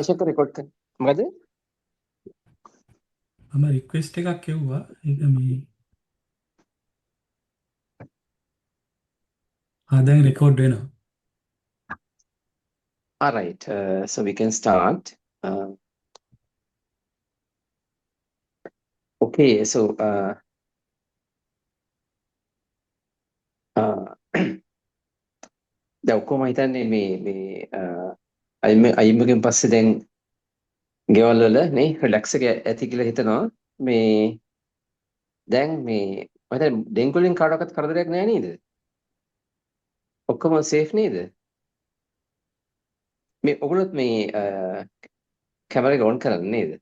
ආශක record කරන්න. මොකද? මම රික්වෙස්ට් එකක් එව්වා. ඒක මේ දැන් රෙකෝඩ් වෙනවා. All right, so we can start. Okay, so දැන් ඔක්කොම හිතන්නේ මේ අයිමගෙන් පස්සේ දැන් ගෙවල් වල නේ රිලැක්ස් එක ඇති කියලා හිතනවා. මේ දැන් මේ මම හිතන්නේ ඩෙන්ගු වලින් කාටවත් කරදරයක් නැහැ නේද? ඔක්කොම සේෆ් නේද? මේ ඔයගොල්ලොත් මේ කැමරා එක ඔන් කරන්නේ නේද?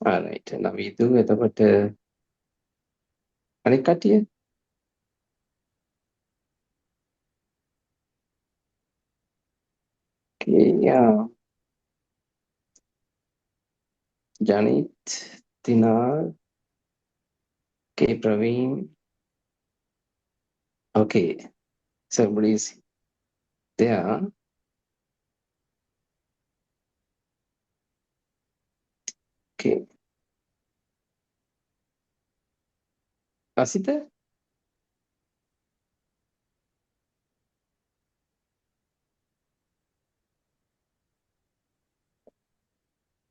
All right, නවීදු එතකොට අනිත් කට්ටිය yeah. Janit, Dinar, okay, Praveen. Okay, so everybody's there. Okay. Asita?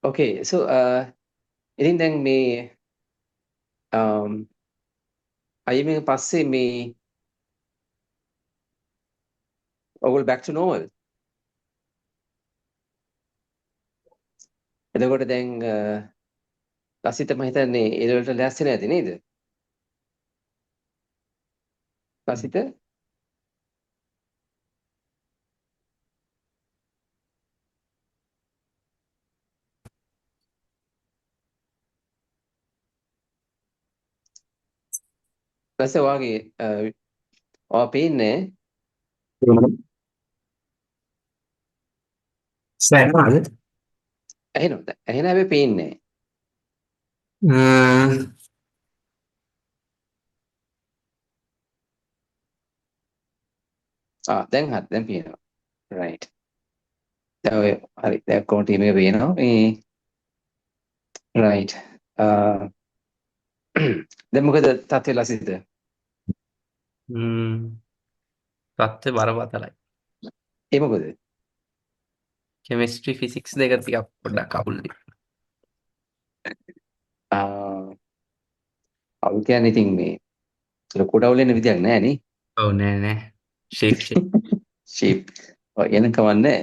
Okay, so ඉතින් දැන් මේ අයිමෙන් පස්සේ මේ ඔයගොල්ලෝ back to normal. එතකොට දැන් ලසිත මම හිතන්නේ ඒ වලට ලෑස්ති නැති නේද? ලසිත? ලසිත වාගේ ඔයා පේන්නේ සෑහනවද? ඇහෙනවද? ඇහෙන හැබැයි පේන්නේ නැහැ. දැන් හරි දැන් පේනවා. right. දැන් ඔය හරි දැන් කොහොම ටීම් එක පේනවා. මේ right. දැන් මොකද තත්ත්වය ලසිත? තත්ත්වය බරපතලයි. ඒ මොකද? කෙමිස්ට්‍රි ෆිසික්ස් දෙක ටිකක් පොඩ්ඩක් අවුල් අවුල් කියන්නේ ඉතින් මේ ලොකුට අවුල් වෙන විදියක් නැහැ නේ. ඔව් නෑ ෂේප් ෂේප් එන කවන්නේ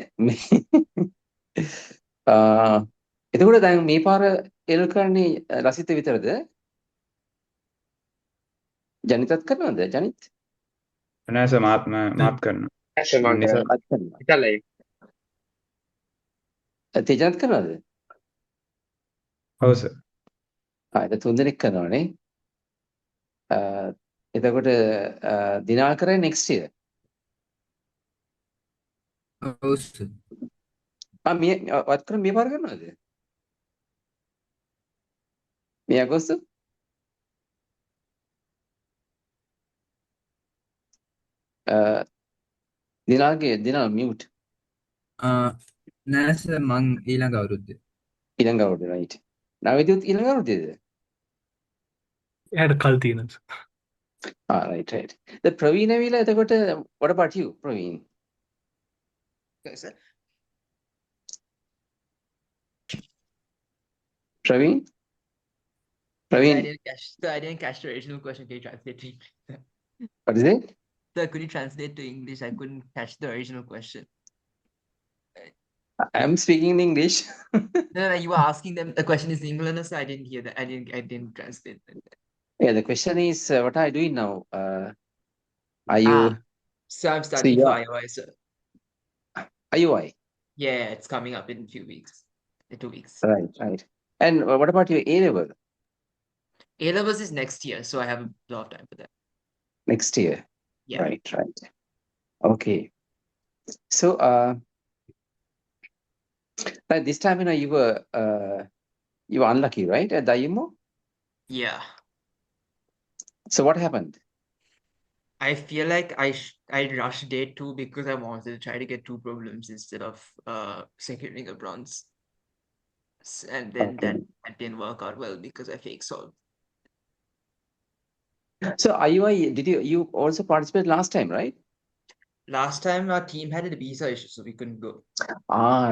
එතකොට දැන් මේ පාර එල් කරන්නේ ලසිත විතරද? ජනිතත් කරනවද? ජනිත්? නෑ සර් මාත් කරනවා. ඉතලයි. තේජනත් කරනවද? ඔව් සර්. ඒක තුන්දෙනෙක් කරනවනේ. එතකොට දිනා කරේ next year. ඔව් සර්. මේ වත් කරන මේ පාර කරනවද? මේ අගෝස්තු? දිනා මියුට්. නෑ සර් මං ඊළඟ අවුරුද්දේ. ඊළඟ අවුරුද්ද right. නවවිදුත් ඊළඟ අවුරුද්දේද? එයාට කල් තියෙනවා. right. The Praveen ඇවිල්ලා එතකොට what about you Praveen? Yes, sir. Praveen? Praveen? I didn't catch the original question. Can you translate to English? What is it? Sir, could you translate to English? I couldn't catch the original question. I'm speaking in English. No, you were asking them. The question is in English, so I didn't hear that. I didn't translate that. Yeah, the question is, what are you doing now? Are you? So I'm studying for IOI, sir. IOI? Yeah, it's coming up in a few weeks. 2 weeks. Right. And what about your A level? A levels is next year, so I have a lot of time for that. Next year. Yeah. Right. Okay. So, like this time, you were unlucky, right? At the IMO? Yeah. So what happened? I feel like I rushed day 2 because I wanted to try to get 2 problems instead of securing a bronze. And then Okay. that didn't work out well because I fake solved. So IUI, did you also participate last time, right? Last time our team had a visa issue, so we couldn't go.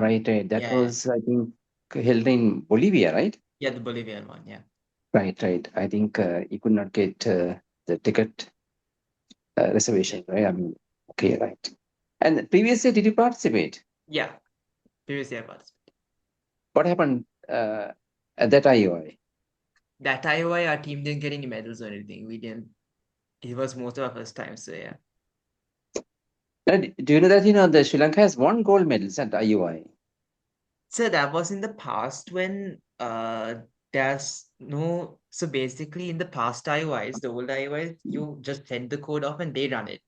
Right. That Yeah, was, I think, held in Bolivia, right? yeah, the Bolivian one, yeah. Right. I think you could not get the ticket reservation, right? I mean, okay, right. And previously, did you participate? Yeah, previously I participated. What happened at that IUI? That IOI, our team didn't get any medals or anything. We didn't. It was most of our first time, so yeah. Do you know that the Sri Lanka has won gold medals at IUI? So that was in the past when there's no. So basically, in the past IOIs, the old IOIs, you just send the code off and they run it.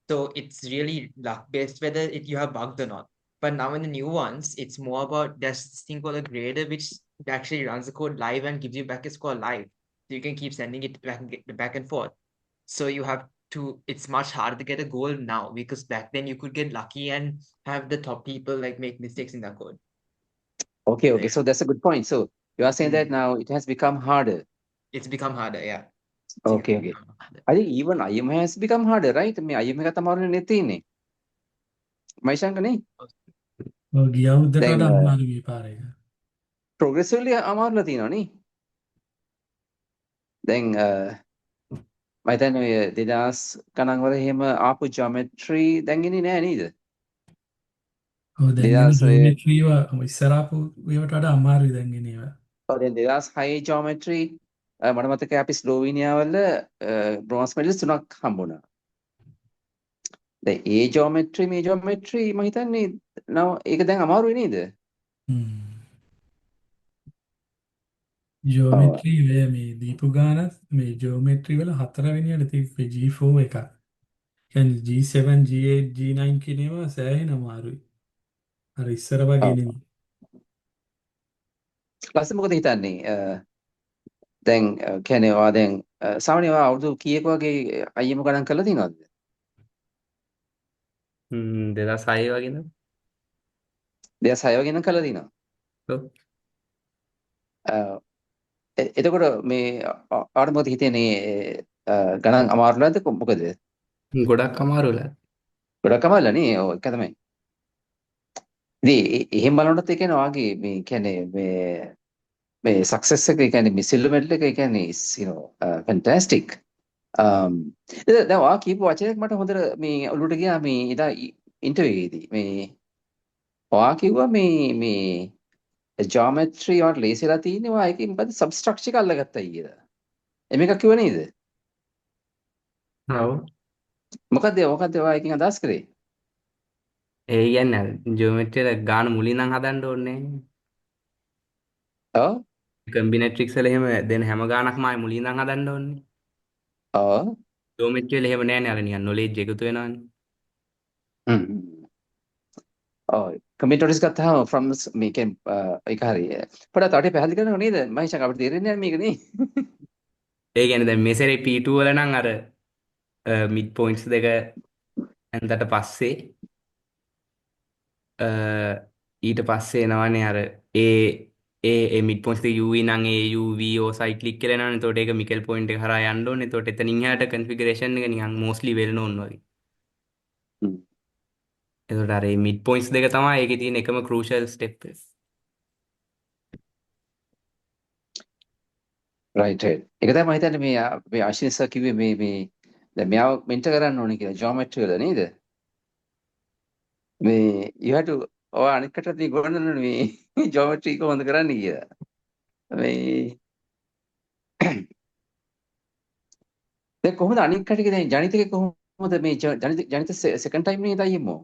So it's really luck based whether you have bugged or not. But now in the new ones, it's more about there's this thing called a grader, which actually runs the code live and gives you back a score live. So you can keep sending it back and forth. So you have to. It's much harder to get a goal now because back then you could get lucky and have the top people like make mistakes in their code. Okay. So that's a good point. So you are saying that now it has become harder. It's become harder, yeah. Okay. Become harder. I think even IM has become harder, right? මේ IM එක තමයි නෙතිනේ. මයිෂංගනේ. ඔව් ගිය අවුරුද්දට දැන් වඩා අමාරු මේ පාර එක. progressively අමාරුලා තියෙනවා නේ. දැන් මම හිතන්නේ ඔය 2000 ගණන් වල එහෙම ආපු geometry දැන් ඉන්නේ නෑ නේද? ඔව් දැන් එන 2000 ඔය ජියෝමෙට්‍රි ඉස්සරහා ඒවට වඩා අමාරුයි දැන් එන ඒවා. ඔව් දැන් 2006 geometry මට මතකයි අපි ස්ලෝවීනියා වල bronze medals 3ක් හම්බුණා. දැන් ඒ geometry මේ geometry මම හිතන්නේ ඒක දැන් අමාරුයි නේද? ජියෝමෙට්‍රි මේ දීපු ගානත් මේ ජියෝමෙට්‍රි වල 4 වෙනියට තිබ්බේ G4 එකක්. කියන්නේ G7 G8 G9 කියන ඒවා සෑහෙන අමාරුයි. අර ඉස්සර වගේ ඔව්. නෙමෙයි. ඊපස්සේ මොකද හිතන්නේ? දැන් කියන්නේ ඔයා දැන් සාමාන්‍යයෙන් ඔයා අවුරුදු කීයක වගේ IM ගණන් කරලා තියෙනවද? 2006 වගේ නේද? 2006 වගේ නම් කරලා තියෙනවා. ඔව්. එතකොට මේ ඔයාට මොකද හිතෙන්නේ ගණන් අමාරුලාද මොකද? ගොඩක් අමාරු වෙලා. ගොඩක් අමාරුලා නේ. ඔව් ඒක තමයි. ඉතින් එහෙම බලනකොට ඒ කියන්නේ ඔයාගේ මේ කියන්නේ මේ සක්සස් එක ඒ කියන්නේ මේ සිල්වර් මෙඩල් එක ඒ කියන්නේ is fantastic. දැන් ඔයා කියපු වචනයක් මට හොඳට මේ ඔළුවට ගියා මේ එදා ඉන්ටර්විව් එකේදී. මේ ඔයා කිව්වා මේ ජියොමෙට්‍රි ඔයාට ලේසිලා තියෙන්නේ ඔයා ඒකෙන් මොකද සබ්ස්ට්‍රක්චර් එක අල්ලගත්තා කියලා. එමෙ එකක් කිව්ව නේද? ඔව්. මොකද්ද ඔයා එකෙන් අදහස් කරේ? ඒ කියන්නේ ජියෝමෙට්‍රි වල ගාන මුලින් නම් හදන්න ඕනේ නෑනේ. ඔව්. කම්බිනේට්‍රික්ස් වල එහෙම දෙන හැම ගානක්ම ආයේ මුලින් නම් හදන්න ඕනේ. ඔව්. ජියෝමෙට්‍රි වල එහෙම නෑනේ. අර නිකන් නොලෙජ් එකතු වෙනවනේ. ඔව්. කමිටරිස් ගත්තාම from මේකෙන් ඒක හරි. පොඩක් තවට පැහැදිලි කරනව නේද? මහේෂන් අපිට තේරෙන්නේ නැහැ මේක නේ. ඒ කියන්නේ දැන් මේ සැරේ P2 වල නම් අර මිඩ් පොයින්ට්ස් දෙක ඇන්දට පස්සේ ඊට පස්සේ එනවනේ අර ඒ මිඩ් පොයින්ට්ස් දෙක UV නම් ඒ UV ඕ සයික්ලික් කියලා එනවනේ. එතකොට ඒක මිකෙල් පොයින්ට් එක හරහා යන්න ඕනේ. එතකොට එතනින් එහාට කන්ෆිගරේෂන් එක නිකන් මොස්ට්ලි වෙල් නෝන් වගේ. එතකොට අර මේ මිඩ් පොයින්ට්ස් දෙක තමයි ඒකේ තියෙන එකම ක්‍රූෂල් ස්ටෙප් එක. right. ඒක තමයි මම හිතන්නේ මේ ආශිර්වාද සර් කිව්වේ මේ දැන් මෙයාව මෙන්ටර් කරන්න ඕනේ කියලා ජියොමෙට්‍රි වල නේද? මේ you have to ඔය අනිත් කටට ගොඩනගන්න මේ ජියොමෙට්‍රි කොහොමද කරන්නේ කියලා. මේ දැන් කොහොමද අනිත් කටට දැන් ජනිතකේ කොහොමද මේ ජනිත සෙකන්ඩ් ටයිම් නේද අයියෝ?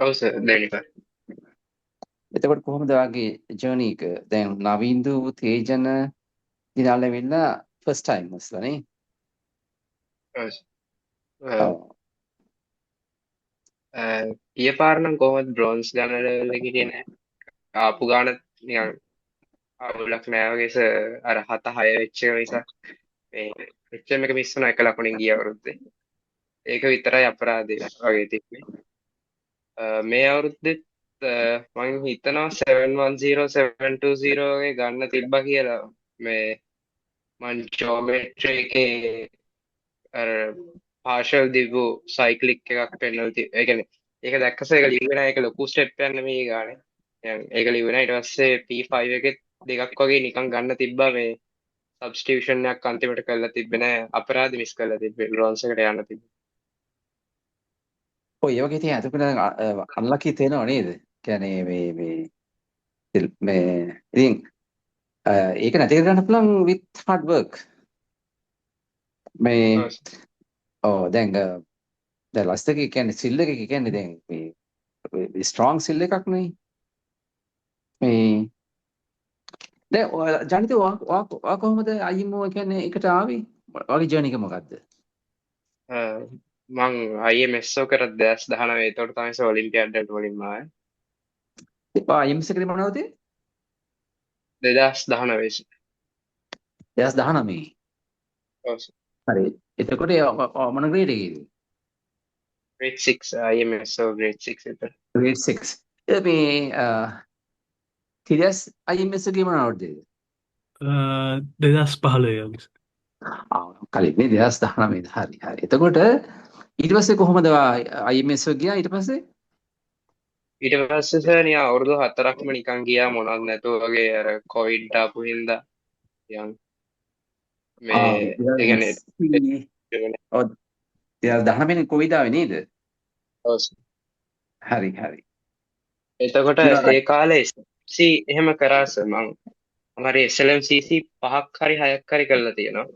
ඔව් සර් දැන් ඉතින් එතකොට කොහොමද ඔයාගේ ජර්නි එක? දැන් නවීන්දු තේජන දිනාල වෙන්න ෆස්ට් ටයිම් මස්ලා නේ? ඔව්. ඊය පාර නම් කොහොමද බ්‍රොන්ස් ගන්නවල හිටියේ නෑ. ආපු ගාන නිකන් අවුලක් නෑ වගේ සර් අර 7 6 වෙච්ච එක නිසා මේ HM එක මිස් වුණා එක ලකුණින් ගිය අවුරුද්දේ. ඒක විතරයි අපරාධය වගේ තිබ්බේ. මේ අවුරුද්දෙත් මම හිතනවා 710 720 වගේ ගන්න තිබ්බා කියලා. මේ මං ජෝමෙට්‍රි එකේ අර පාර්ෂල් දිව්ව සයික්ලික් එකක් පෙන්වලා ඒ කියන්නේ ඒක දැක්කස ඒක ලිව්වේ නැහැ. ඒක ලොකු ස්ටෙප් එකක් නෙමෙයි ගානේ. දැන් ඒක ලිව්වේ නැහැ. ඊට පස්සේ P5 එකෙත් දෙකක් වගේ නිකන් ගන්න තිබ්බා. මේ සබ්ස්ටිටියුෂන් එකක් අන්තිමට කරලා තිබ්බේ නැහැ. අපරාධ මිස් කරලා තිබ්බේ. බ්‍රෝන්ස් එකට යන්න තිබ්බේ. ඔය ඒ වගේ තියෙන අතපිට අන්ලකි තේනව නේද? කියන්නේ මේ ඉතින් ඒක නැති කරගන්න පුළුවන් with hard work. මේ දැන් ලස්ට් එකේ කියන්නේ සිල් එකේ කියන්නේ දැන් මේ ස්ට්‍රෝං සිල් එකක් නේ. මේ දැන් ජනිත ඔයා කොහොමද IMO කියන්නේ එකට ආවේ? ඔයාගේ ජර්නි එක මොකද්ද? මං IMSO කරත් 2019 ඒතකොට තමයි ඔලිම්පියාඩ්ඩට වලින්ම ආවේ. IMS එකේ මොනවද? 2019. 2019. ඔව්. හරි. එතකොට මොන ග්‍රේඩ් එකේද? grade 6 IMSO grade 6 විතර. grade 6. මේ තිරස් IMS එකේ මොනවද? 2015 කලින් මේ 2019 හරි. එතකොට ඊට පස්සේ කොහොමද IMS එක ගියා ඊට පස්සේ? ඊට පස්සේ සර් නිකන් අවුරුදු 4ක්ම නිකන් ගියා මොනවත් නැතුව වගේ අර කොවිඩ් ආපු හින්දා නිකන් මේ ඒ කියන්නේ 2019 කොවිඩ් ආවේ නේද? ඔව්. හරි. එතකොට ඒ කාලේ SLMC එහෙම කරා සර් මං හරි SLMCC 5ක් හරි 6ක් හරි කරලා තියෙනවා.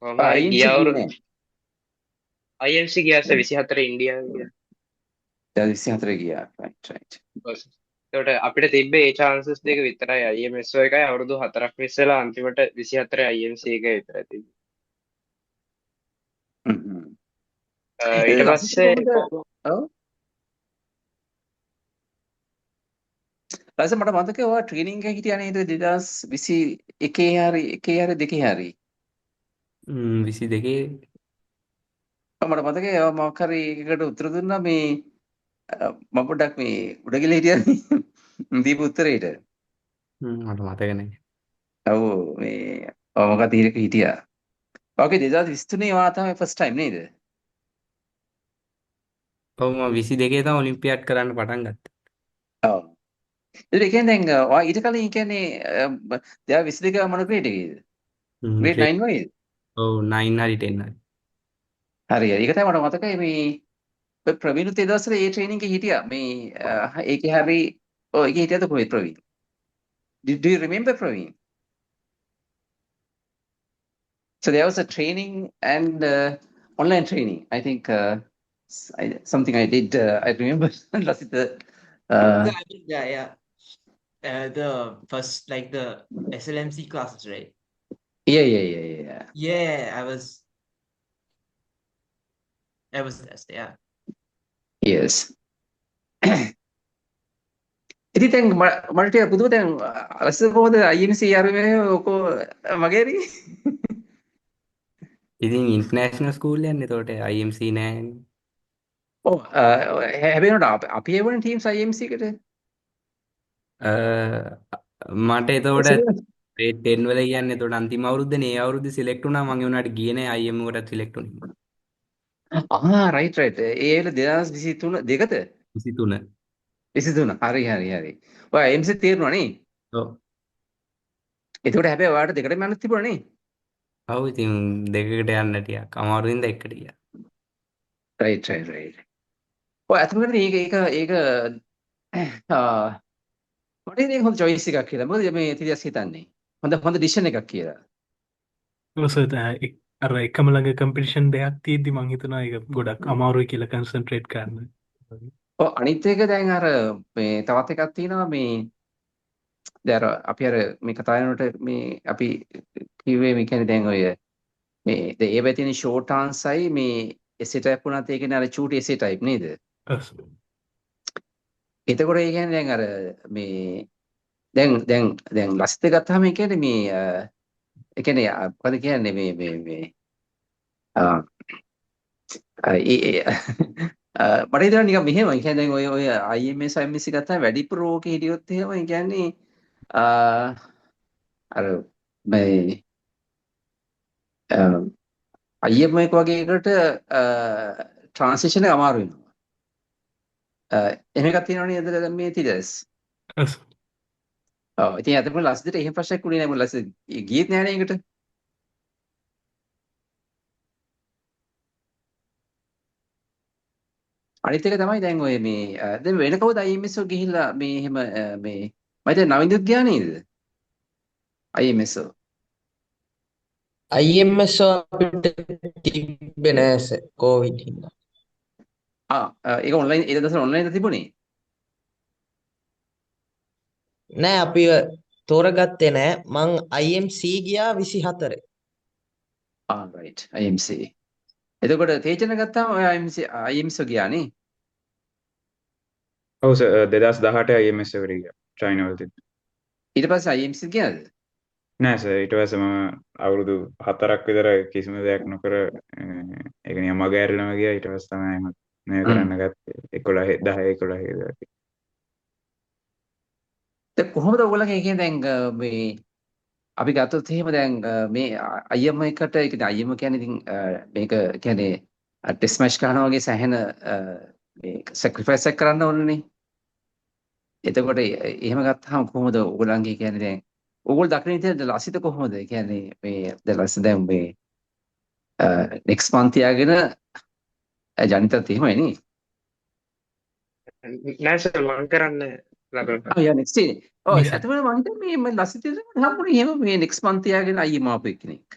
කොහොමයි ගිය අවුරුදු IMC ගියා සර් 24 ඉන්දියාවේ ගියා. 24 ගියා. right. එතකොට අපිට තිබ්බේ ඒ chances දෙක විතරයි IMSO එකයි අවුරුදු 4ක් මිස් වෙලා අන්තිමට 24 IMC එක විතරයි තිබ්බේ. ඊට පස්සේ ලයිස මට මතකයි ඔයා ට්‍රේනින් එකේ හිටියා නේද 2021 හරි දෙකේ හරි 22 මට මතකයි ඔයා මොකක් හරි එකකට උත්තර දුන්නා මේ මම පොඩ්ඩක් මේ උඩ ගිහලා හිටියා දීපු උත්තරේට මට මතක නැහැ. ඔව් මේ ඔයා මොකක් තීරක හිටියා. ඔකේ 2023 ඔයා තමයි ෆස්ට් ටයිම් නේද? ඔව් මම 22 තමයි ඔලිම්පියාඩ් කරන්න පටන් ගත්තේ. ඔව්. ඒ කියන්නේ දැන් ඔයා ඊට කලින් කියන්නේ 2022 මොන ග්‍රේඩ් එකේද? ග්‍රේඩ් 9 වගේද? ඔව් 9 හරි 10 හරි. හරි. ඒක තමයි මට මතකයි මේ ප්‍රවීණුත් ඒ දවස්වල ඒ ට්‍රේනින් එකේ හිටියා. මේ ඒකේ හරි ඒකේ හිටියද කොහෙද ප්‍රවීණ? Do you remember Praveen? So there was a training and online training. I think something I did. I remember Lasita. Yeah. The first, like the SLMC classes, right? Yeah. Yeah, I was there. Yes. ඉතින් දැන් මට ටික පුදුම දැන් Lasita කොහොමද IMC ආරම්භය ඔක මගේරි? ඉතින් ඉන්ටර්නැෂනල් ස්කූල් යන්නේ එතකොට IMC නෑනේ. ඔව් හැබැයි අපි ඒවන ටීම්ස් IMC එකට මට එතකොට grade 10 වල කියන්නේ එතකොට අන්තිම අවුරුද්දනේ ඒ අවුරුද්දේ සිලෙක්ට් වුණා මම ඒ උනාට ගියේ නෑ IM එකටත් සිලෙක්ට් වුණේ. right. ඒ වෙල 2023 දෙකද? 23. 23. හරි. ඔය IMC තේරුණා නේ? ඔව්. එතකොට හැබැයි ඔයාලට දෙකටම යන්න තිබුණා නේ? ඔව් ඉතින් දෙකකට යන්න ටිකක් අමාරුවෙන්ද එකට ගියා. right. ඔය අතමකට ඒක මට ඉතින් හොඳ choice එකක් කියලා. මොකද මේ තිරියස් හිතන්නේ. හොඳ decision එකක් කියලා. අර එකම ළඟ කම්පිටිෂන් දෙයක් තියෙද්දි මං හිතනවා ඒක ගොඩක් අමාරුයි කියලා කන්සන්ට්‍රේට් කරන්න. ඔව් අනිත් එක දැන් අර මේ තවත් එකක් තියෙනවා මේ දැන් අපි අර මේ කතා කරනකොට මේ අපි කිව්වේ මේ කියන්නේ දැන් ඔය මේ ඒ වැතින short answerයි මේ essay type වුණත් ඒ කියන්නේ අර චූටි essay type නේද? එතකොට ඒ කියන්නේ දැන් අර මේ දැන් ලසිත ගත්තාම ඒ කියන්නේ මේ ඒ කියන්නේ මොකද කියන්නේ මේ මට හිතෙනවා නිකන් මෙහෙම. ඒ කියන්නේ දැන් ඔය IMS IMC ගත්තාම වැඩිපුර ඕකේ හිටියොත් එහෙම ඒ කියන්නේ අර මේ IM එක වගේ එකට ට්‍රාන්සිෂන් එක අමාරු වෙනවා. එහෙම එකක් තියෙනව නේද දැන් මේ තිරස්. ඔව් ඉතින් අතම ලස්දිට එහෙම ප්‍රශ්නයක් උනේ නැහැ. මොකද ලස් ගියෙත් නැහැ නේ ඒකට. අනිත් එක තමයි දැන් ඔය මේ දැන් වෙන කවුද IMS එක ගිහිල්ලා මේ එහෙම මේ මම හිතන්නේ නවින්දුත් ගියා නේද? IMS එක. IMS අපිට තිබ්බේ නෑ සර් කොවිඩ් හින්දා. ඒක ඔන්ලයින් ඒ දවස්වල ඔන්ලයින් තිබුණේ. නෑ අපිව තෝරගත්තේ නෑ. මං IMC ගියා 24. right IMC. එතකොට තේජන ගත්තාම ඔය IMC ගියා නේ. ඔව් සර් 2018 IMS එකට ගියා චයිනා වලදී. ඊට පස්සේ IMC ගියාද? නෑ සර් ඊට පස්සේ මම අවුරුදු 4ක් විතර කිසිම දෙයක් නොකර ඒක නිකන් මග ඇරලම ගියා. ඊට පස්සේ තමයි මම මේ කරන්න ගත්තේ 11 10 11 ඉඳලා. දැන් කොහොමද ඔයගොල්ලන්ගේ කියන්නේ දැන් මේ අපි ගත්තොත් එහෙම දැන් මේ IM එකට ඒ කියන්නේ IM කියන්නේ ඉතින් මේක කියන්නේ ටෙස්ට් මැච් කරනවා වගේ සැහෙන මේ සැක්‍රිෆයිස් එකක් කරන්න ඕනනේ. එතකොට එහෙම ගත්තාම කොහොමද ඔයගොල්ලන්ගේ කියන්නේ දැන් ඕගොල්ලෝ දකින විදිහට ලසිත කොහොමද? ඒ කියන්නේ මේ දැන් ලසිත දැන් මේ නෙක්ස්ට් මන්ත් තියාගෙන ජනිතත් එහෙමයි නේ. නෑ සර් මම කරන්නේ ලබන යා නෙක්ස්ට් ඉයර්. ඔව් එතකොට මම හිතන්නේ මේ ලසිත හම්බුනේ එහෙම මේ නෙක්ස්ට් මන්ත් තියාගෙන IM ආපු එක්කෙනෙක්.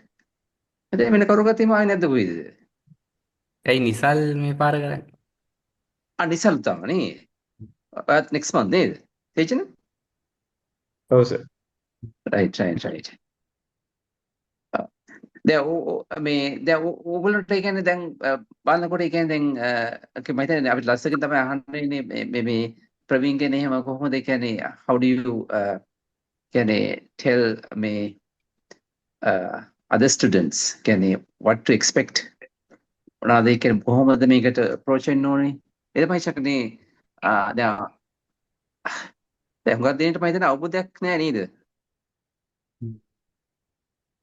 දැන් වෙන කරුවකට එහෙම ආවේ නැද්ද කොයිද? ඇයි නිසල් මේ පාර කරන්නේ? නිසල් තමයි නේ. ඔයත් නෙක්ස්ට් මන්ත් නේද? තේජන? ඔව් සර්. right. දැන් ඕගොල්ලන්ට ඒ කියන්නේ දැන් බලනකොට ඒ කියන්නේ දැන් මම හිතන්නේ අපිට ලස්සකින් තමයි අහන්නේ මේ ප්‍රවීන්ගෙන එහෙම කොහොමද ඒ කියන්නේ how do you කියන්නේ tell මේ other students කියන්නේ what to expect මොනවද ඒ කියන්නේ කොහොමද මේකට approach වෙන්න ඕනේ ඒ තමයි චක්නේ දැන් හුඟක් දෙන්නට මම හිතන්නේ අවබෝධයක් නෑ නේද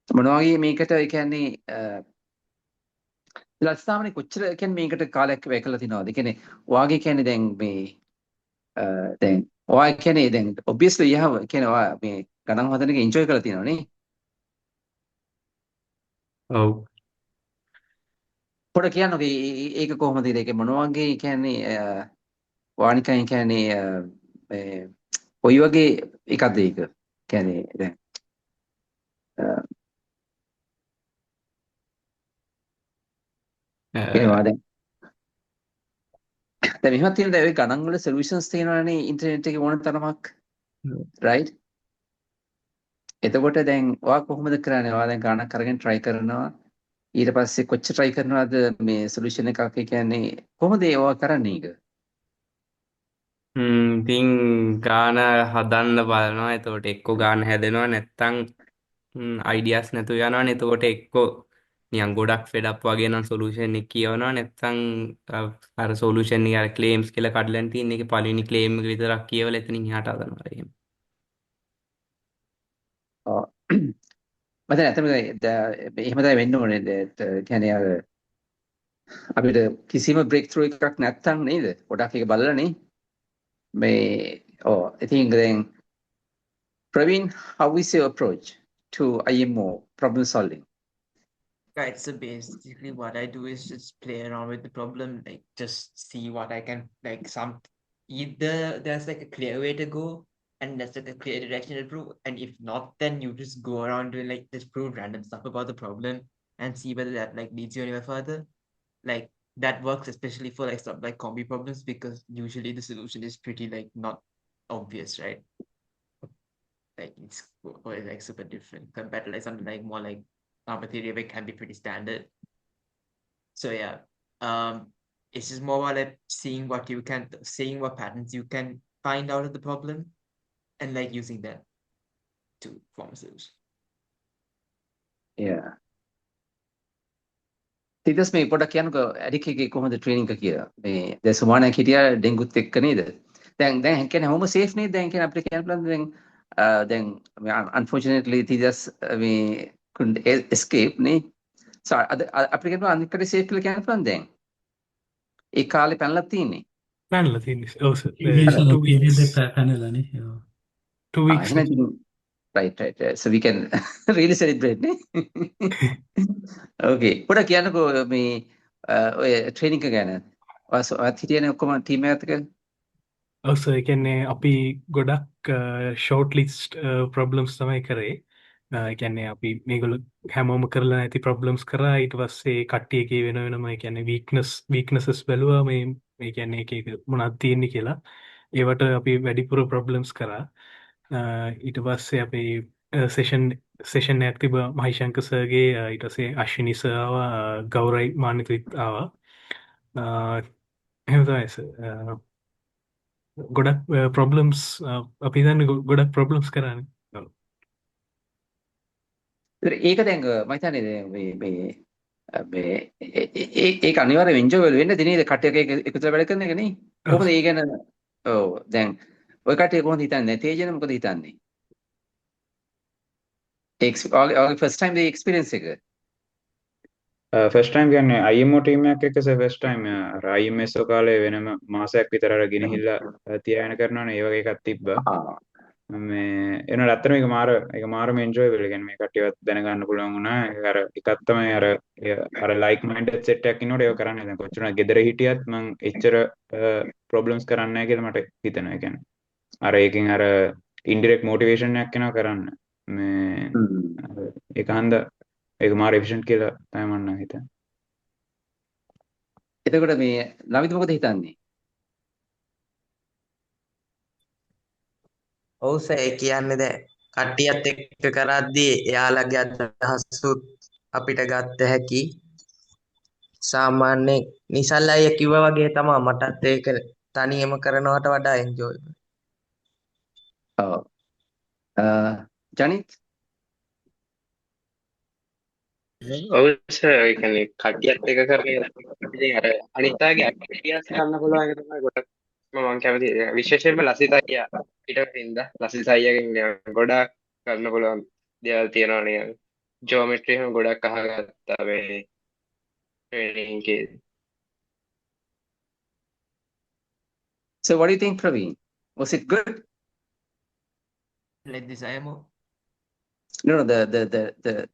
මොනවා වගේ මේකට ඒ කියන්නේ ලස්සාමනේ කොච්චර කියන්නේ මේකට කාලයක් වැය කළා තිනවද? ඒ කියන්නේ ඔයාගේ කියන්නේ දැන් මේ දැන් ඔයා කියන්නේ දැන් obviously you have කියන්නේ ඔයා මේ ගණන් හදන එක enjoy කරලා තියෙනවා නේ? ඔව්. පොඩ කියන්නකෝ ඒක කොහොමද ඒක මොනවා වගේ කියන්නේ ඔයා නිකන් කියන්නේ මේ කොයි වගේ එකක්ද ඒක? කියන්නේ දැන් ඒවා දැන් මෙහෙමත් තියෙන දැන් ඔය ගණන් වල සොලියුෂන්ස් තියෙනවානේ ඉන්ටර්නෙට් එකේ ඕන තරමක් right එතකොට දැන් ඔයා කොහොමද කරන්නේ ඔයා දැන් ගණනක් අරගෙන try කරනවා ඊට පස්සේ කොච්චර try කරනවද මේ සොලියුෂන් එකක් ඒ කියන්නේ කොහොමද ඔයා කරන්නේ ඒක ඉතින් ගාන හදන්න බලනවා. එතකොට එක්කෝ ගාන හැදෙනවා නැත්තම් අයිඩියාස් නැතුව යනවනේ. එතකොට එක්කෝ නිකන් ගොඩක් ෆෙඩ් අප් වගේ නම් සොලියුෂන් එක කියවනවා. නැත්තම් අර සොලියුෂන් එක අර ක්ලේම්ස් කියලා කඩලා තියෙන එකේ පළවෙනි ක්ලේම් එක විතරක් කියවලා එතනින් එහාට හදනවා. එහෙම. මම දැන් අතන එහෙම තමයි වෙන්න ඕනේ කියන්නේ අර අපිට කිසිම බ්‍රේක් ත්‍රූ එකක් නැත්තම් නේද ගොඩක් එක බලලා නේ මේ ඉතින් දැන් Praveen, how is your approach to IMO problem solving? Right, so basically what I do is just play around with the problem, like just see what I can, like either there's like a clear way to go and there's like a clear direction to prove, and if not, then you just go around doing like just prove random stuff about the problem and see whether that like leads you anywhere further. Like that works especially for like stuff like combi problems because usually the solution is pretty like not obvious, right? Like it's like super different compared to like something like more like number theory of it can be pretty standard. So yeah, it's just more about like seeing what patterns you can find out of the problem, and like using that to form a solution. yeah. ඊටස් මේ පොඩක් කියන්නකෝ addict එකේ කොහොමද training එක කියලා. මේ දැන් සුමානක් හිටියා ඩෙන්ගුත් එක්ක නේද? දැන් කියන්නේ හොම සේෆ් නේද? දැන් කියන්නේ අපිට කියන්න පුළුවන් දැන් unfortunately ඊටස් මේ couldn't escape නේ. So අපිට කියන්න පුළුවන් අනිකට සේෆ් කියලා කියන්න පුළුවන් දැන්. ඒ කාලේ පැනලා තියෙන්නේ. පැනලා තියෙන්නේ. ඔව් සර්. අර 2 weeks පැනලානේ. 2 weeks. එහෙනම් ඉතින් right. So we can really celebrate නේ. Okay. පොඩක් කියන්නකෝ මේ ඔය ට්‍රේනින් එක ගැන. ඔයත් හිටියනේ ඔක්කොම ටීම් එකත් එක්ක. ඔව් සර්. ඒ කියන්නේ අපි ගොඩක් ෂෝට් ලිස්ට් ප්‍රොබ්ලම්ස් තමයි කරේ. ඒ කියන්නේ අපි මේගොල්ලෝ හැමෝම කරලා නැති ප්‍රොබ්ලම්ස් කරා. ඊට පස්සේ කට්ටියගේ වෙන වෙනම ඒ කියන්නේ weaknesses බැලුවා මේ කියන්නේ එක මොනවද තියෙන්නේ කියලා. ඒවට අපි වැඩිපුර ප්‍රොබ්ලම්ස් කරා. ඊට පස්සේ අපි සෙෂන් එකක් තිබ්බා මහිෂංක සර්ගේ. ඊට පස්සේ අශ්විනි සර් ආවා, ගෞරයි මානිතුත් ආවා. එහෙම තමයි සර්. ගොඩක් ප්‍රොබ්ලම්ස් අපි දන්නේ ගොඩක් ප්‍රොබ්ලම්ස් කරානේ. ඔව්. ඒක දැන් මම හිතන්නේ මේ ඒක අනිවාර්යයෙන් එන්ජොයබල් වෙන්න දිනේ කට්ටියක එකතු වැඩ කරන එක නේ. කොහොමද ඒ ගැන ඔව් දැන් ඔය කට්ටිය කොහොමද හිතන්නේ? තේජන මොකද හිතන්නේ? ඔයාගේ ෆස්ට් ටයිම් ද එක්ස්පීරියන්ස් එක? ෆස්ට් ටයිම් කියන්නේ IMO ටීම් එකක් එක්ක ෆස්ට් ටයිම් අර IMSO කාලේ වෙනම මාසයක් විතර අර ගෙනහිල්ලා තියාගෙන කරනවනේ ඒ වගේ එකක් තිබ්බා. මේ එනකොට ඇත්තටම ඒක මාරම එන්ජොයබල්. ඒ කියන්නේ මේ කට්ටියවත් දැනගන්න පුළුවන් වුණා. ඒක අර එකක් තමයි අර ලයික් මයින්ඩඩ් සෙට් එකක් ඉන්නකොට ඒක කරන්නේ. දැන් කොච්චර ගෙදර හිටියත් මම එච්චර ප්‍රොබ්ලම්ස් කරන්නේ නැහැ කියලා මට හිතෙනවා. ඒ කියන්නේ අර ඒකෙන් අර ඉන්ඩිරෙක්ට් මොටිවේෂන් එකක් එනවා කරන්න. මේ ඒක හන්ද ඒක මාර එෆිෂන්ට් කියලා තමයි මම නම් හිතන්නේ. එතකොට මේ නවිද මොකද හිතන්නේ? ඔව් සර්. ඒ කියන්නේ දැන් කට්ටියත් එක්ක කරද්දී එයාලගේ අදහසුත් අපිට ගත්ත හැකි. සාමාන්‍ය නිසල් අය කිව්වා වගේ තමයි මටත් ඒක තනියම කරනවට වඩා එන්ජොයි. ඔව්. ජනිත් ඔව් සර්. ඒ කියන්නේ කට්ටියත් එක කරන්නේ ඉතින් අර අනිත් අයගේ ඇක්ටිවිටිස් කරන්න පුළුවන් එක තමයි ගොඩක් මම කැමති. විශේෂයෙන්ම ලසිත අයියා පිටින් ලසිත අයියාගෙන් ගොඩක් කරන්න පුළුවන් දේවල් තියෙනවා නේ. ජියෝමෙට්‍රි එහෙම ගොඩක් අහගත්තා මේ ට්‍රේනින් එකේදී. So what do you think, Praveen? Was it good? Like this IMO No, the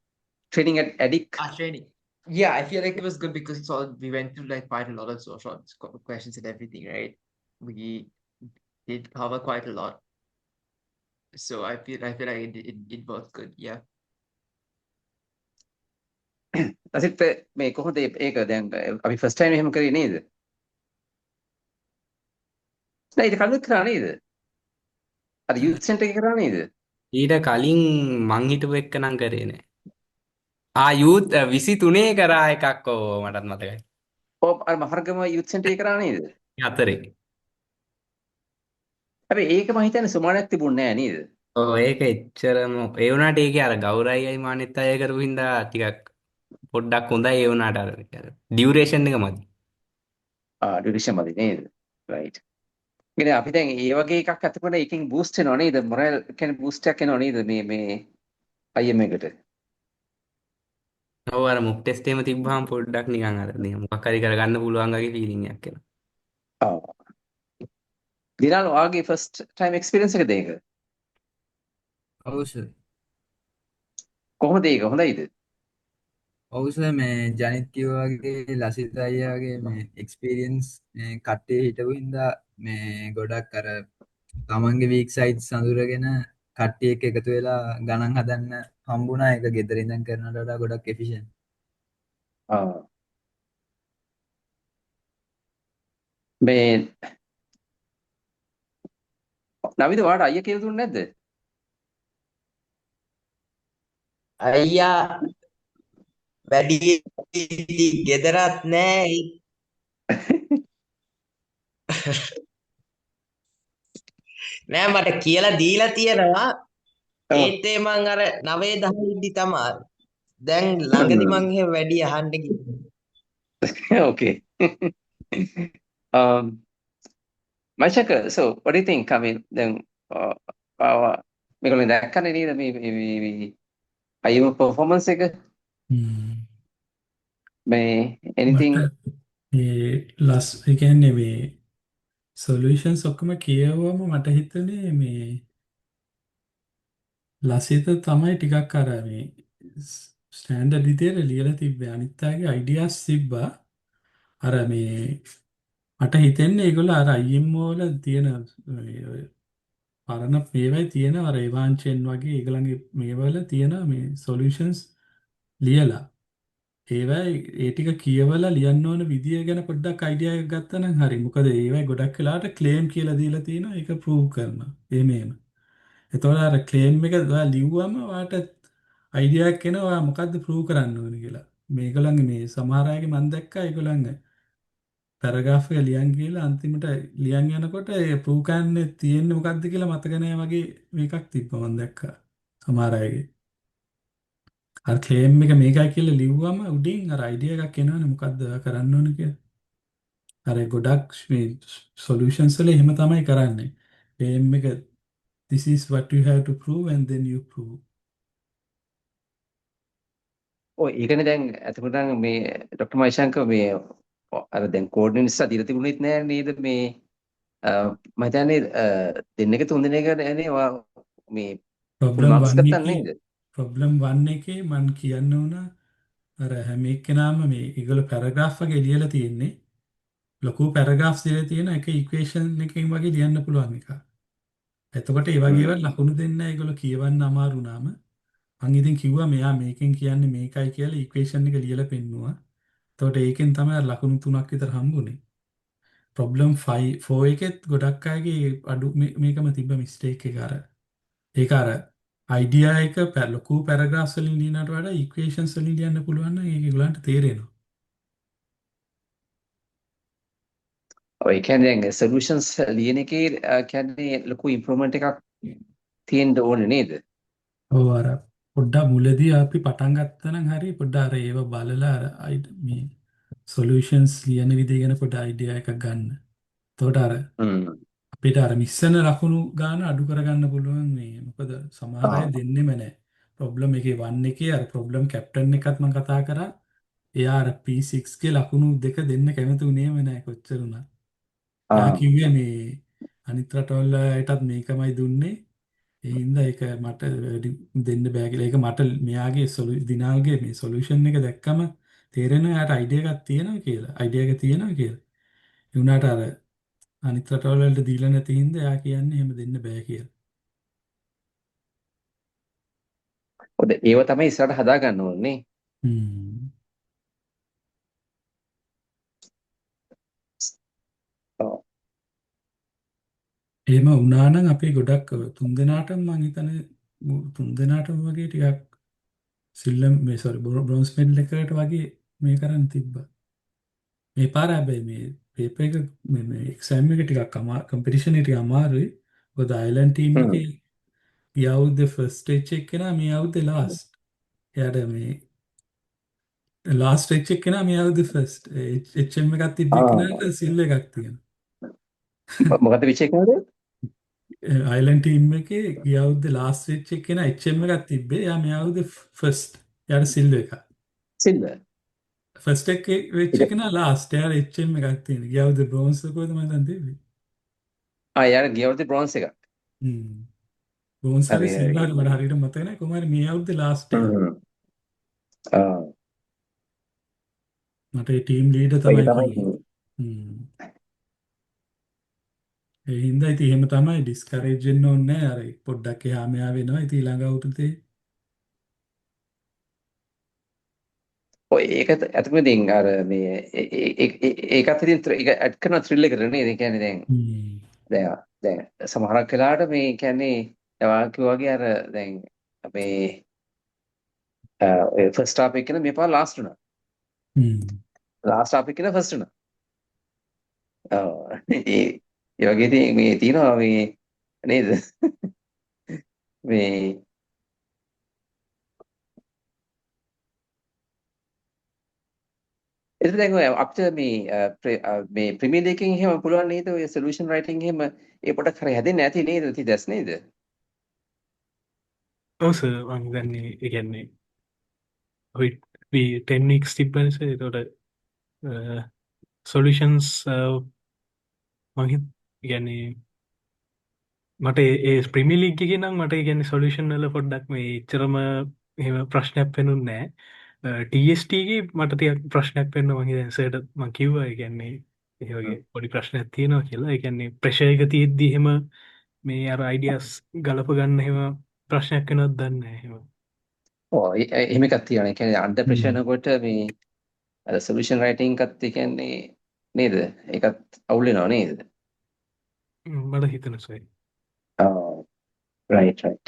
training at ADIC. training. Yeah, I feel like it was good because we went through like quite a lot of social questions and everything, right? We did cover quite a lot. So I feel like it was good, yeah. අසිත් මේ කොහොමද ඒක දැන් අපි first time එහෙම කරේ නේද? නෑ ඒක කලින් කරා නේද? අර යූත් සෙන්ටර් එකේ කරා නේද? ඊට කලින් මං හිටපු එක නම් කරේ නෑ. යූත් 23 කරා එකක් මටත් මතකයි. ඔව් අර මහර්ගම යූත් සෙන්ටර් එකේ කරා නේද? 4. හැබැයි ඒක මම හිතන්නේ සුමානක් තිබුණේ නෑ නේද? ඔව් ඒක එච්චරම ඒ වුණාට ඒකේ අර ගෞරවයයි මානෙත් අය කරපු හින්දා ටිකක් පොඩ්ඩක් හොඳයි. ඒ වුණාට අර ඩියුරේෂන් එක මදි. ඩියුරේෂන් මදි නේද? රයිට්. ඉතින් අපි දැන් මේ වගේ එකක් අතකොට එකකින් බූස්ට් වෙනව නේද? මොරල් කියන්නේ බූස්ට් එකක් එනව නේද මේ IM එකට? ඔව් අර මොක් ටෙස්ට් එහෙම තිබ්බහම පොඩ්ඩක් නිකන් අර මොකක් හරි කරගන්න පුළුවන් වගේ ෆීලිං එකක් එනවා. ඔව්. දිනාල ඔයාගේ ෆස්ට් ටයිම් එක්ස්පීරියන්ස් එකද ඒක? ඔව් සර්. කොහොමද ඒක? හොඳයිද? ඔව් සර්. මේ ජනිත් කිව්වා වගේ ලසිත අයියාගේ මේ එක්ස්පීරියන්ස් මේ කට්ටිය හිටපු හින්දා මේ ගොඩක් අර තමන්ගේ වීක් සයිඩ්ස් අඳුරගෙන කට්ටිය එක්ක එකතු වෙලා ගණන් හදන්න හම්බුණා. ඒක ගෙදර ඉඳන් කරනවට වඩා ගොඩක් එෆිෂන්ට්. මේ නවිද ඔයාට අයියා කියලා දුන්නේ නැද්ද? අයියා වැඩි ගෙදරත් නෑ. නෑ මට කියලා දීලා තියෙනවා. ඔව්. ඒත් ඒ මං අර 9 10 ඉදි තමයි. දැන් ළඟදි මං එහෙම වැඩි අහන්න ගියේ. Okay. Um, Maishaka, so what do you think? I mean, then මේගොල්ලෝ දැක්කනේ නේද මේ අයිම performance එක? මේ anything ඒ කියන්නේ මේ සොලියුෂන්ස් ඔක්කොම කියවුවම මට හිතුනේ මේ ලසිත තමයි ටිකක් අර මේ ස්ටෑන්ඩඩ් විදියට ලියලා තිබ්බේ. අනිත් අයගේ අයිඩියාස් තිබ්බා. අර මේ මට හිතෙන්නේ ඒගොල්ලෝ අර IMO වල තියෙන ඔය පරණ මේවයි තියෙන අර එවාන්චෙන් වගේ ඒගොල්ලන්ගේ මේවල තියෙන මේ සොලියුෂන්ස් ලියලා ඒවයි ඒ ටික කියවලා ලියන්න ඕන විදිය ගැන පොඩ්ඩක් අයිඩියා එකක් ගත්තා නම් හරි. මොකද ඒවයි ගොඩක් වෙලාවට ක්ලේම් කියලා දීලා තියෙනවා ඒක ප්‍රූව් කරනවා. එහෙම. එතකොට අර ක්ලේම් එක ඔයා ලිව්වම ඔයාට අයිඩියා එකක් එනවා ඔයා මොකද්ද ප්‍රූව් කරන්න ඕනේ කියලා. මේගොල්ලන්ගේ මේ සමහර අයගේ මම දැක්කා ඒගොල්ලන්ගේ පැරග්‍රාෆ් එක ලියන් කියලා අන්තිමට ලියන් යනකොට ඒ ප්‍රූව් කරන්නේ තියෙන්නේ මොකද්ද කියලා මතක නැහැ වගේ මේකක් තිබ්බා මම දැක්කා සමහර අයගේ. අර ක්ලේම් එක මේකයි කියලා ලිව්වම උඩින් අර අයිඩියා එකක් එනවනේ මොකද්ද ඔයා කරන්න ඕනේ කියලා. අර ගොඩක් මේ සොලියුෂන්ස් වල එහෙම තමයි කරන්නේ. ක්ලේම් එක this is what you have to prove and then you prove. ඔය ඒකනේ දැන් අතකොට මේ ડોક્ટર මයිශංක මේ අර දැන් කෝඩ් නිසා දීලා තිබුණෙත් නෑ නේද මේ මම හිතන්නේ දෙන්නක තුන් දිනක නේ මේ full problem marks 1 ගත්තා එකේ නේද? problem 1 එකේ මම කියන්න උන අර හැම එක්කෙනාම මේ ඒගොල්ලෝ පැරග්‍රාෆ් වගේ ලියලා තියෙන්නේ ලොකු පැරග්‍රාෆ්ස් දීලා තියෙන එක ඉක්වේෂන් එකකින් වගේ ලියන්න පුළුවන් එක. එතකොට ඒ වගේ ඒවා ලකුණු දෙන්න ඒගොල්ලෝ කියවන්න අමාරු නාම මං ඉතින් කිව්වා මෙයා මේකෙන් කියන්නේ මේකයි කියලා ඉක්වේෂන් එක ලියලා පෙන්නුවා. එතකොට ඒකෙන් තමයි අර ලකුණු 3ක් විතර හම්බුනේ. problem 4 එකෙත් ගොඩක් අයගේ අඩු මේකම තිබ්බ මිස්ටේක් එක අර. ඒක අර අයිඩියා එක ලොකු පැරග්‍රාෆ්ස් වලින් ලියනට වඩා ඉක්වේෂන්ස් වලින් ලියන්න පුළුවන් නම් ඒක ඒගොල්ලන්ට තේරෙනවා. ඔය කියන්නේ දැන් solutions ලියන එකේ කියන්නේ ලොකු improvement එකක් තියෙන්න ඕනේ නේද? ඔව් අර පොඩ්ඩක් මුලදී අපි පටන් ගත්තා නම් හරි පොඩ්ඩක් අර ඒව බලලා අර මේ සොලියුෂන්ස් ලියන විදිය ගැන පොඩ්ඩ අයිඩියා එකක් ගන්න. එතකොට අර අපිට අර මිස්සන ලකුණු ගාන අඩු කරගන්න පුළුවන් මේ මොකද සමහර අය දෙන්නෙම නැහැ. ප්‍රොබ්ලම් එකේ 1 එකේ අර ප්‍රොබ්ලම් කැප්ටන් එකත් මම කතා කරා. එයා අර P6 ගේ ලකුණු දෙක දෙන්න කැමති උනේම නැහැ කොච්චර උනත්. එයා කිව්වේ මේ අනිත් රටවල් වලටත් මේකමයි දුන්නේ. ඒ හින්දා ඒක මට දෙන්න බෑ කියලා. ඒක මට මෙයාගේ දිනාල්ගේ මේ සොලියුෂන් එක දැක්කම තේරෙනවා එයාට අයිඩියා එකක් තියෙනවා කියලා. අයිඩියා එක තියෙනවා කියලා. ඒ වුණාට අර අනිත් රටවල් වලට දීලා නැති හින්දා එයා කියන්නේ එහෙම දෙන්න බෑ කියලා. ඔද ඒව තමයි ඉස්සරහට හදා ගන්න ඕනේ. එහෙම වුණා නම් අපි ගොඩක් තුන් දෙනාටම මං හිතන්නේ තුන් දෙනාටම වගේ ටිකක් සිල්ලම් මේ සෝරි බ්‍රොන්ස් මෙඩල් එකකට වගේ මේ කරන්න තිබ්බා. මේ පාර හැබැයි මේ පේපර් එක මේ එක්සෑම් එක ටිකක් කම්පිටිෂන් එක ටික අමාරුයි. මොකද අයර්ලන්ඩ් ටීම් එකේ ගිය අවුරුද්දේ ෆස්ට් ස්ටේජ් එක කෙනා මේ අවුරුද්දේ ලාස්ට්. එයාට මේ ලාස්ට් ස්ටේජ් එක කෙනා මේ අවුරුද්දේ ෆස්ට්. HM එකක් තිබ්බ කෙනාට සිල් එකක් තියෙනවා. මොකද විෂය කියන්නේ? අයිලන්ඩ් ටීම් එකේ ගිය අවුරුද්දේ ලාස්ට් ස්ටේජ් එක කෙනා HM එකක් තිබ්බේ. එයා මේ අවුරුද්දේ ෆස්ට්. එයාට සිල් එකක්. සිල් ෆස්ට් එක වෙච්ච කෙනා ලාස්ට්. එයාට HM එකක් තියෙනවා. ගිය අවුරුද්දේ බ්‍රෝන්ස් එකකද මම දැන් තිබ්බේ. යාර ගිය අවුරුද්දේ බ්‍රෝන්ස් එකක්. බ්‍රෝන්ස් හරි සිල්වර් මට හරියට මතක නැහැ. කොහොම හරි මේ අවුරුද්දේ ලාස්ට් එක. මට ඒ ටීම් ලීඩර් තමයි කිව්වේ. ඒ හින්දා ඉතින් එහෙම තමයි ඩිස්කරේජ් වෙන්න ඕනේ නැහැ. අර පොඩ්ඩක් එහා මෙහා වෙනවා. ඉතින් ඊළඟ අවුරුද්දේ ඔය ඒක ඇත්තටම ඉතින් අර මේ ඒකත් ඉතින් ඒක ඇඩ් කරන ත්‍රිල් එකට නේද? ඒ කියන්නේ දැන් සමහරක් වෙලාවට මේ කියන්නේ ඔයා කිව්වා වගේ අර දැන් අපේ ෆස්ට් හාෆ් එක කියන මේ පාර ලාස්ට් වුණා. ලාස්ට් හාෆ් එක කියන ෆස්ට් වුණා. ඒ වගේ ඉතින් මේ තියෙනවා මේ නේද? මේ එතකොට දැන් ඔය අපිට මේ ප්‍රීමියර් ලීග් එකෙන් එහෙම පුළුවන් නේද ඔය සොලියුෂන් රයිටින් එහෙම ඒ පොඩක් හරි හැදෙන්නේ නැති නේද තිදස් නේද? ඔව් සර් මං හිතන්නේ ඒ කියන්නේ ඔය 10 weeks තිබ්බනේ සර්. එතකොට සොලියුෂන්ස් මං කියන්නේ මට ඒ ප්‍රීමියර් ලීග් එකේ නම් මට ඒ කියන්නේ සොලියුෂන් වල පොඩ්ඩක් මේ එච්චරම එහෙම ප්‍රශ්නයක් පෙනුන්නේ නැහැ. TST ගේ මට ටිකක් ප්‍රශ්නයක් පෙනුනවා. මං හිතන්නේ සර්ට මං කිව්වා ඒ කියන්නේ ඒ වගේ පොඩි ප්‍රශ්නයක් තියෙනවා කියලා. ඒ කියන්නේ ප්‍රෙෂර් එක තියෙද්දි එහෙම මේ අර අයිඩියාස් ගලප ගන්න එහෙම ප්‍රශ්නයක් වෙනවද දන්නේ නැහැ එහෙම. ඔව් එහෙම එකක් තියෙනවා. ඒ කියන්නේ අන්ඩර් ප්‍රෙෂර් නකොට මේ අර සොලියුෂන් රයිටින් එකත් ඒ කියන්නේ නේද? ඒකත් අවුල් වෙනව නේද? මට හිතෙනවා සර්. Right right.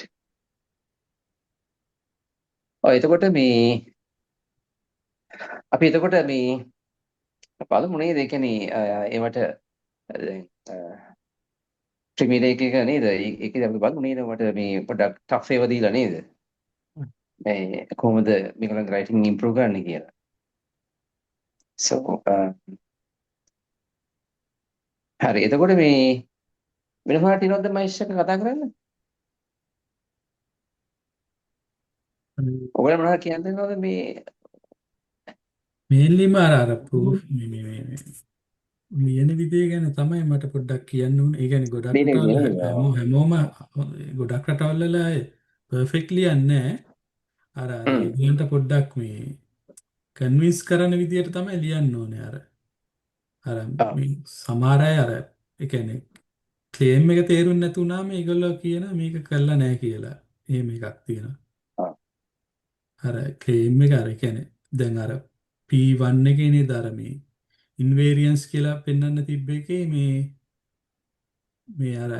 ඔය එතකොට මේ අපි එතකොට මේ බලමු නේද? ඒ කියන්නේ ඒවට දැන් ප්‍රීමියර් ලීග් එක නේද? ඒකේ අපි බලමු නේද? මට මේ පොඩ්ඩක් ටෆ් ඒවා දීලා නේද? මේ කොහොමද මේගොල්ලන්ගේ රයිටින් ඉම්ප්‍රූව් කරන්න කියලා. So හරි එතකොට මේ වෙන මොනවද තියෙනවද මහේෂ් එක කතා කරන්න? ඔයගොල්ලෝ මොනවද කියන්න දෙනවද මේ මේන්ලිම අර ප්‍රූෆ් ලියන විදිය ගැන තමයි මට පොඩ්ඩක් කියන්න ඕනේ. ඒ කියන්නේ ගොඩක් ලියන රටවල් විදිය නේද? හැමෝම ගොඩක් රටවල් වල පර්ෆෙක්ට් ලියන්නේ නැහැ. අර ඒගොල්ලන්ට පොඩ්ඩක් මේ කන්වින්ස් කරන විදියට තමයි ලියන්න ඕනේ. අර මේ සමහර අය අර ඒ කියන්නේ ක්ලේම් එක තේරුම් නැති වුණාම ඒගොල්ලෝ කියන මේක කරලා නැහැ කියලා. එහෙම එකක් තියෙනවා. අර ක්ලේම් එක අර කියන්නේ දැන් අර P1 එකේ නේද අර මේ ඉන්වේරියන්ස් කියලා පෙන්වන්න තිබ්බ එකේ මේ අර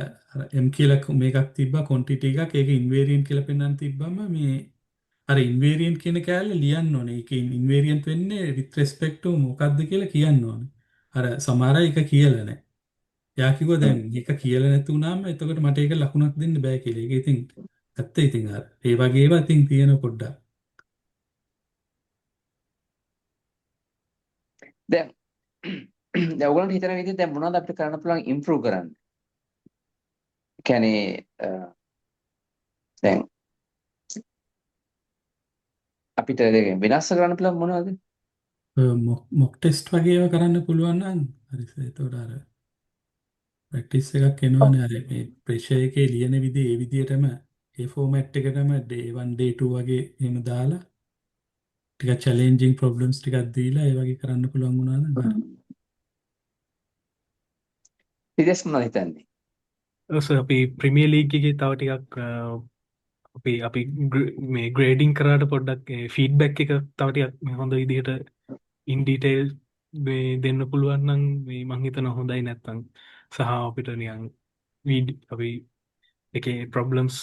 M කියලා මේකක් තිබ්බා ක්වොන්ටිටි එකක් ඒක ඉන්වේරියන්ට් කියලා පෙන්වන්න තිබ්බම මේ අර ඉන්වේරියන්ට් කියන කෑල්ල ලියන්න ඕනේ. ඒකේ ඉන්වේරියන්ට් වෙන්නේ with respect to මොකක්ද කියලා කියන්න ඕනේ. අර සමහර අය ඒක කියලා නැහැ. යා කිව්වා දැන් ඒක කියලා නැති වුණාම එතකොට මට ඒක ලකුණක් දෙන්න බෑ කියලා. ඒක ඉතින් ඇත්ත ඉතින් අර ඒ වගේ ඒවා ඉතින් තියෙන පොඩ්ඩක්. දැන් ඔයගොල්ලන්ට හිතන විදිහට දැන් මොනවද අපිට කරන්න පුළුවන් ඉම්ප්‍රූව් කරන්න? කියන්නේ දැන් අපිට වෙනස් කරන්න පුළුවන් මොනවද? මොක් ටෙස්ට් වගේ ඒවා කරන්න පුළුවන් නම් හරි එතකොට අර ප්‍රැක්ටිස් එකක් එනවනේ අර මේ ප්‍රෙෂර් එකේ ලියන විදිහ ඒ විදිහටම ඒ ෆෝමැට් එකටම day 1 day 2 වගේ එහෙම දාලා ටිකක් චැලෙන්ජින් ප්‍රොබ්ලම්ස් ටිකක් දීලා ඒ වගේ කරන්න පුළුවන් වුණා නම් හරි. ඉතින් මොනවද හිතන්නේ? ඔව් සර් අපි ප්‍රීමියර් ලීග් එකේ තව ටිකක් අපි මේ ග්‍රේඩින් කරාට පොඩ්ඩක් ෆීඩ්බැක් එක තව ටිකක් හොඳ විදිහට ඉන් ඩීටේල් මේ දෙන්න පුළුවන් නම් මේ මං හිතනවා හොඳයි. නැත්තම් සහ අපිට නිකන් අපි එකේ ප්‍රොබ්ලම්ස්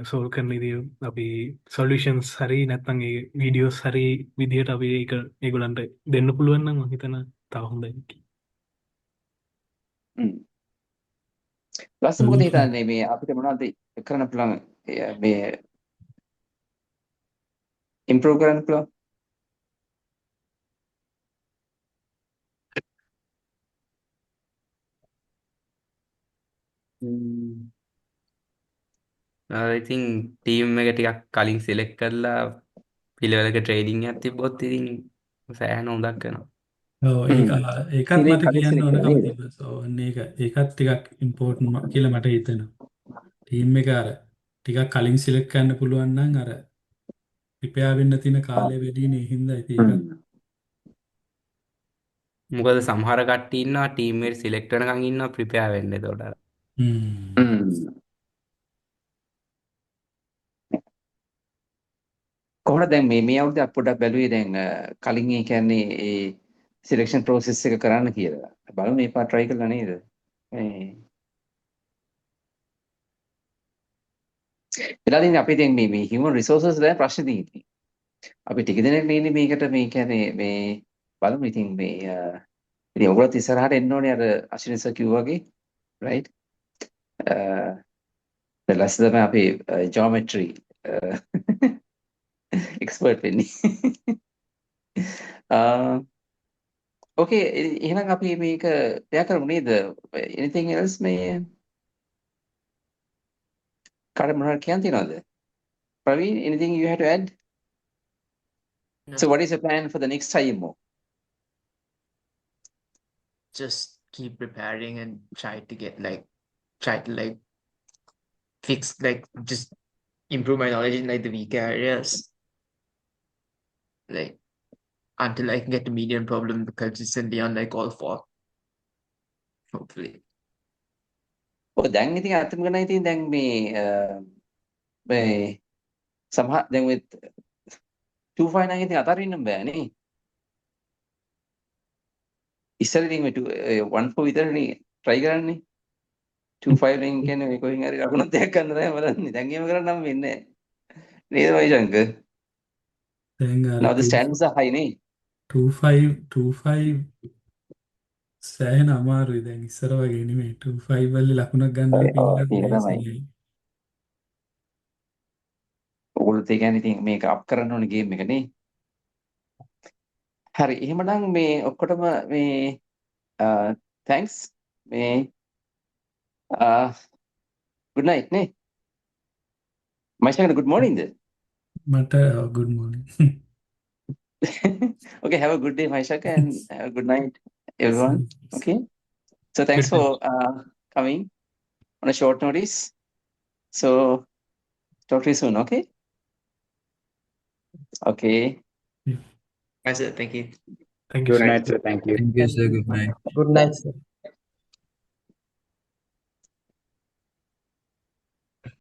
සෝල්ව් කරන විදිය අපි සොලියුෂන්ස් හරි නැත්තම් ඒ වීඩියෝස් හරි විදිහට අපි ඒක ඒගොල්ලන්ට දෙන්න පුළුවන් නම් මං හිතනවා තව හොඳයි. ලස්ස මොකද හිතන්නේ මේ අපිට මොනවද කරන්න පුළුවන් මේ ඉම්ප්‍රූව් කරන්න පුළුවන්? ඉතින් ටීම් එක ටිකක් කලින් සිලෙක්ට් කරලා පිළිවෙලක ට්‍රේනින් එකක් තිබ්බොත් ඉතින් සෑහෙන හොඳක් වෙනවා. ඔව් ඒකත් මට කියන්න ඕනකම තිබ්බා. ඔන්න ඒකත් ටිකක් ඉම්පෝටන්ට් කියලා මට හිතෙනවා. ටීම් එක අර ටිකක් කලින් සිලෙක්ට් කරන්න පුළුවන් නම් අර ප්‍රිපෙයාර් වෙන්න තියෙන කාලය වැඩි නේ හින්දා ඉතින් ඒක. මොකද සමහර කට්ටිය ඉන්නවා ටීම් එක සිලෙක්ට් වෙනකන් ඉන්නවා ප්‍රිපෙයාර් වෙන්න. ඒතකොට අර කොහොමද දැන් මේ අවුරුද්ද අපි පොඩ්ඩක් බැලුවේ දැන් කලින් ඒ කියන්නේ ඒ සිලෙක්ෂන් ප්‍රොසෙස් එක කරන්න කියලා. බලමු මේ පාර try කරලා නේද? එලාදින් අපි දැන් මේ human resources දැන් ප්‍රශ්න තියෙන්නේ. අපි ටික දෙනෙක් නෙන්නේ මේකට මේ කියන්නේ මේ බලමු ඉතින් මේ ඉතින් ඔයගොල්ලෝ ඉස්සරහට එන්න ඕනේ අර අශ්විනි සර් කිව්වා වගේ right ලස්සන තමයි අපි ජොමෙට්‍රි එක්ස්පර්ට් වෙන්නේ. ඕකේ එහෙනම් අපි මේක එයා කරමු නේද? anything else මේ කාට මොනවද කියන්න තියනවද? Praveen, anything you have to add? No, So what is your plan for the next IMO? just keep preparing and try to fix, just improve my knowledge in the weaker areas, until I can get the medium problem consistently on all four, hopefully. දැන් ඉතින් අතම ගන්න ඉතින් දැන් මේ සමහර දැන් with 25 නම් ඉතින් අතාරින්න බෑනේ. ඉස්සර ඉතින් මේ 14 විතරනේ try කරන්නේ. 25 රින් කියන්නේ මේ කොහෙන් හරි ලකුණක් දෙයක් ගන්න තමයි බලන්නේ. දැන් එහෙම කරන්න නම් වෙන්නේ නැහැ. නේද වයිශංක? දැන් අර Now the standards are high නේ. 25 සෑහෙන අමාරුයි දැන් ඉස්සර වගේ නෙමෙයි 25 වල ලකුණක් ගන්න ඒක පින්නත් තමයි. ලේසියි. ඕගොල්ලෝ ඒ කියන්නේ ඉතින් මේක අප් කරන්න ඕනේ ගේම් එක නේ. හරි එහෙමනම් මේ ඔක්කොටම මේ thanks මේ good night නේ. මයිෂංක good morning ද? මට good morning. Okay, have a good day, Maishaka, and have a good night, everyone. Okay. So thanks Good for coming on a short notice. So talk to you soon, okay? Okay. Bye, sir. Thank you. Thank you. Good night, sir. Thank you. Thank you, sir. Good night. Good night, sir.